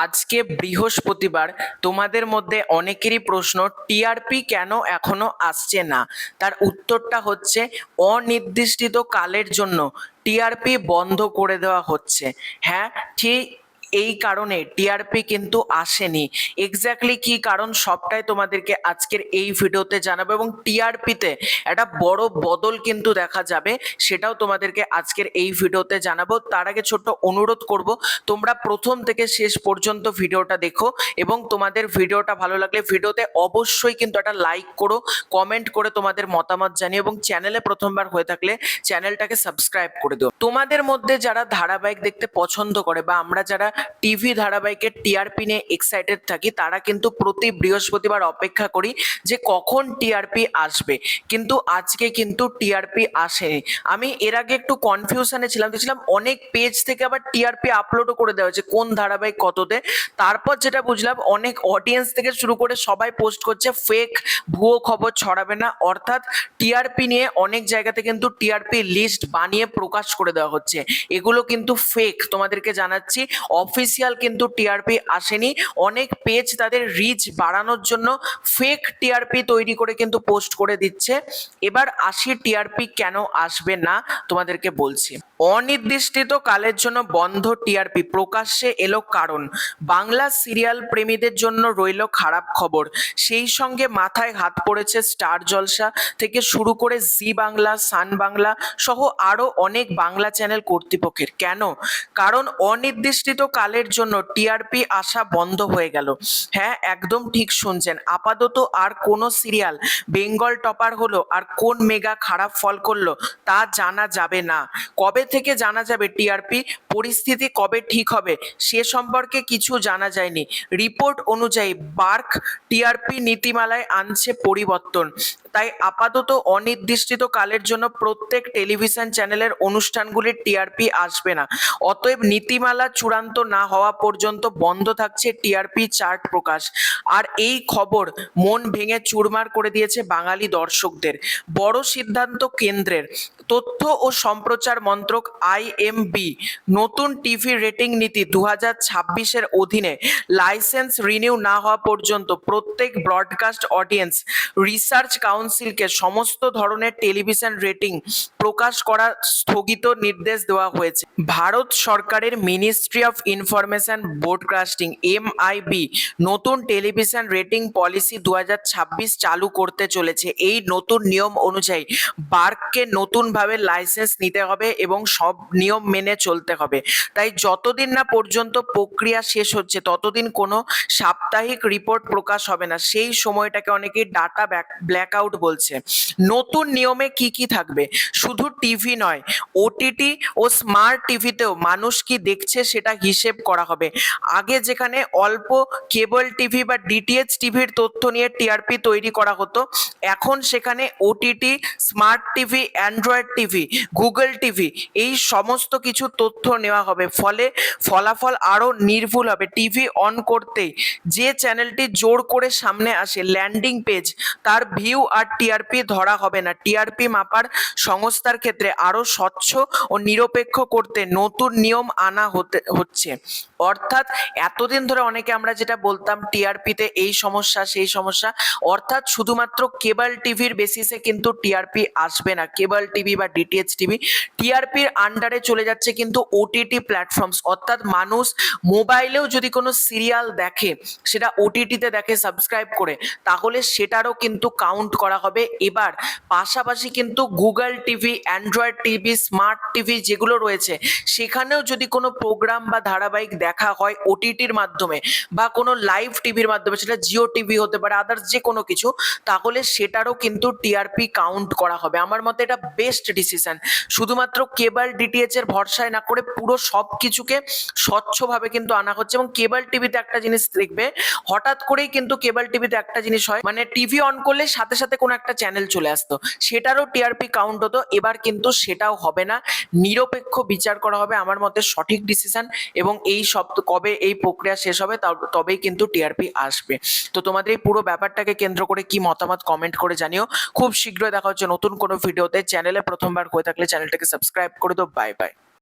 আজকে বৃহস্পতিবার। তোমাদের মধ্যে অনেকেরই প্রশ্ন, টিআরপি কেন এখনো আসছে না? তার উত্তরটা হচ্ছে অনির্দিষ্ট কালের জন্য টিআরপি বন্ধ করে দেওয়া হচ্ছে। হ্যাঁ, ঠিক এই কারণে টিআরপি কিন্তু আসেনি। এক্স্যাক্টলি কি কারণ সবটাই তোমাদেরকে আজকের এই ভিডিওতে জানাবো, এবং টিআরপিতে একটা বড় বদল কিন্তু দেখা যাবে, সেটাও তোমাদেরকে আজকের এই ভিডিওতে জানাবো। তার আগে ছোট্ট অনুরোধ করব, তোমরা প্রথম থেকে শেষ পর্যন্ত ভিডিওটা দেখো, এবং তোমাদের ভিডিওটা ভালো লাগলে ভিডিওতে অবশ্যই কিন্তু একটা লাইক করো, কমেন্ট করে তোমাদের মতামত জানিও, এবং চ্যানেলে প্রথমবার হয়ে থাকলে চ্যানেলটাকে সাবস্ক্রাইব করে দিও। তোমাদের মধ্যে যারা ধারাবাহিক দেখতে পছন্দ করে, বা আমরা যারা টিভি ধারাবাহিকের টিআরপি নিয়ে এক্সাইটেড থাকি, তারা কিন্তু প্রতি বৃহস্পতিবার অপেক্ষা করি যে কখন টিআরপি আসবে। কিন্তু আজকে কিন্তু টিআরপি আসেনি। আমি এর আগে একটু কনফিউশনে ছিলাম, দেখছিলাম অনেক পেজ থেকে আবার টিআরপি আপলোডও করে দেওয়া হয়েছে কোন ধারাবাহিক কততে। তারপর যেটা বুঝলাম, অনেক অডিয়েন্স থেকে শুরু করে সবাই পোস্ট করছে ফেক, ভুয়ো খবর ছড়াবে না, অর্থাৎ টিআরপি নিয়ে অনেক জায়গাতে কিন্তু টিআরপি লিস্ট বানিয়ে প্রকাশ করে দেওয়া হচ্ছে। এগুলো কিন্তু ফেক, তোমাদেরকে জানাচ্ছি। অফিসিয়াল কিন্তু টিআরপি আসেনি। অনেক পেজ তাদের রিচ বাড়ানোর জন্য ফেক টিআরপি তৈরি করে কিন্তু পোস্ট করে দিচ্ছে। এবার আসি টিআরপি কেন আসবে না, তোমাদেরকে বলছি। অনির্দিষ্ট কালের জন্য বন্ধ টিআরপি প্রকাশ্যে এলো কারণ। বাংলা সিরিয়াল প্রেমীদের জন্য রইল খারাপ খবর। সেই সঙ্গে মাথায় হাত পড়েছে স্টার জলসা থেকে শুরু করে জি বাংলা, সান বাংলা সহ আরো অনেক বাংলা চ্যানেল কর্তৃপক্ষের। কেন? কারণ অনির্দিষ্ট কালের জন্য টিআরপি আসা বন্ধ হয়ে গেল। হ্যাঁ, একদম ঠিক শুনছেন। আপাতত আর কোন সিরিয়াল বেঙ্গল টপার হলো আর কোন মেগা খারাপ ফল করলো তা জানা যাবে না। কবে থেকে জানা যাবে টিআরপি পরিস্থিতি কবে ঠিক হবে সে সম্পর্কে কিছু জানা যায়নি। রিপোর্ট অনুযায়ী বার্ক টিআরপি নীতিমালায় আনছে পরিবর্তন। তাই আপাতত অনির্দিষ্ট কালের জন্য প্রত্যেক টেলিভিশন চ্যানেলের অনুষ্ঠানগুলির টিআরপি আসবে না। অতএব নীতিমালা চূড়ান্ত না হওয়া পর্যন্ত বন্ধ থাকছে টিআরপি চার্ট প্রকাশ। আর এই খবর মন ভেঙে চুরমার করে দিয়েছে বাঙালি দর্শকদের। বড় সিদ্ধান্ত কেন্দ্রের। তথ্য ও সম্প্রচার মন্ত্রক আইএমবি নতুন টিভি রেটিং নীতি 2026-এর অধীনে লাইসেন্স রিনিউ না হওয়া পর্যন্ত প্রত্যেক ব্রডকাস্ট অডিয়েন্স রিসার্চ কাউন্সিলকে সমস্ত ধরনের টেলিভিশন রেটিং প্রকাশ করা স্থগিত নির্দেশ দেওয়া হয়েছে। ভারত সরকারের ministry of information broadcasting MIB নতুন টেলিভিশন রেটিং পলিসি 2026 চালু করতে চলেছে। এই নতুন নিয়ম অনুযায়ী বার্ককে নতুনভাবে লাইসেন্স নিতে হবে এবং সব নিয়ম মেনে চলতে হবে। তাই যতদিন না পর্যন্ত প্রক্রিয়া শেষ হচ্ছে ততদিন কোনো সাপ্তাহিক রিপোর্ট প্রকাশ হবে না। সেই সময়টাকে অনেকেই ডাটা ব্ল্যাকআউট বলছে। নতুন নিয়মে কি কি থাকবে? শুধু টিভি নয়, ওটিটি ও স্মার্ট টিভিতেও মানুষ কি দেখছে সেটা হিসেব করা হবে। আগে যেখানে অল্প কেবল টিভি বা ডিটিএইচ টিভির তথ্য নিয়ে টিআরপি তৈরি করা হতো, এখন সেখানে OTT, smart TV, Android TV, Google TV এই সমস্ত কিছু তথ্য নেওয়া হবে। ফলে ফলাফল আরো নির্ভুল হবে। টিভি অন করতেই যে চ্যানেলটি জোর করে সামনে আসে ল্যান্ডিং পেজ, তার ভিউ আর টিআরপি ধরা হবে না। টিআরপি মাপার সংস্থার ক্ষেত্রে আরো স্বচ্ছ ও নিরপেক্ষ করতে নতুন নিয়ম আনা হচ্ছে। অর্থাৎ এতদিন ধরে অনেকে আমরা যেটা বলতাম টিআরপিতে এই সমস্যা সেই সমস্যা, অর্থাৎ শুধুমাত্র কেবল টিভির বেসিসে কিন্তু টিআরপি আসবে না। কেবল টিভি বা ডিটিএইচ টিভি টিআরপির আন্ডারে চলে যাচ্ছে কিন্তু ওটিটি প্ল্যাটফর্মস, অর্থাৎ মানুষ মোবাইলেও যদি কোনো সিরিয়াল দেখে, সেটা ওটিটিতে দেখে সাবস্ক্রাইব করে, তাহলে সেটারও কিন্তু কাউন্ট করা হবে। এবার পাশাপাশি কিন্তু Google TV, Android TV, smart TV যেগুলো রয়েছে, সেখানেও যদি কোনো প্রোগ্রাম বা ধারাবাহিক দেখা হয় ওটিটির মাধ্যমে বা কোনো লাইভ টিভির মাধ্যমে, সেটা জিও টিভি হতে পারে, আদার্স যে কোনো কিছু, তাহলে সেটারও কিন্তু টিআরপি কাউন্ট করা হবে। আমার মতে এটা বেস্ট ডিসিশন। শুধুমাত্র কেবল ডিটিএইচ এর ভরসায় না করে পুরো সব কিছুকে স্বচ্ছভাবে কিন্তু আনা হচ্ছে। এবং কেবল টিভিতে একটা জিনিস দেখবে, হঠাৎ করেই কিন্তু কেবল টিভিতে একটা জিনিস হয়, মানে টিভি অন করলে সাথে সাথে কোনো একটা চ্যানেল চলে আসতো, সেটারও টিআরপি কাউন্ট হতো। এবার কিন্তু সেটাও হবে না, নিরপেক্ষ বিচার করা হবে। আমার মতে সঠিক ডিসিশন। এবং এই সব কবে এই প্রক্রিয়া শেষ হবে তবেই কিন্তু টিআরপি আসবে। তো তোমাদের এই পুরো ব্যাপারটাকে কেন্দ্র করে কি মতামত কমেন্ট করে জানিও। খুব শীঘ্রই দেখা হচ্ছে নতুন কোনো ভিডিওতে। চ্যানেলে প্রথমবার হয়ে থাকলে চ্যানেলটাকে সাবস্ক্রাইব করে দাও। Bye bye.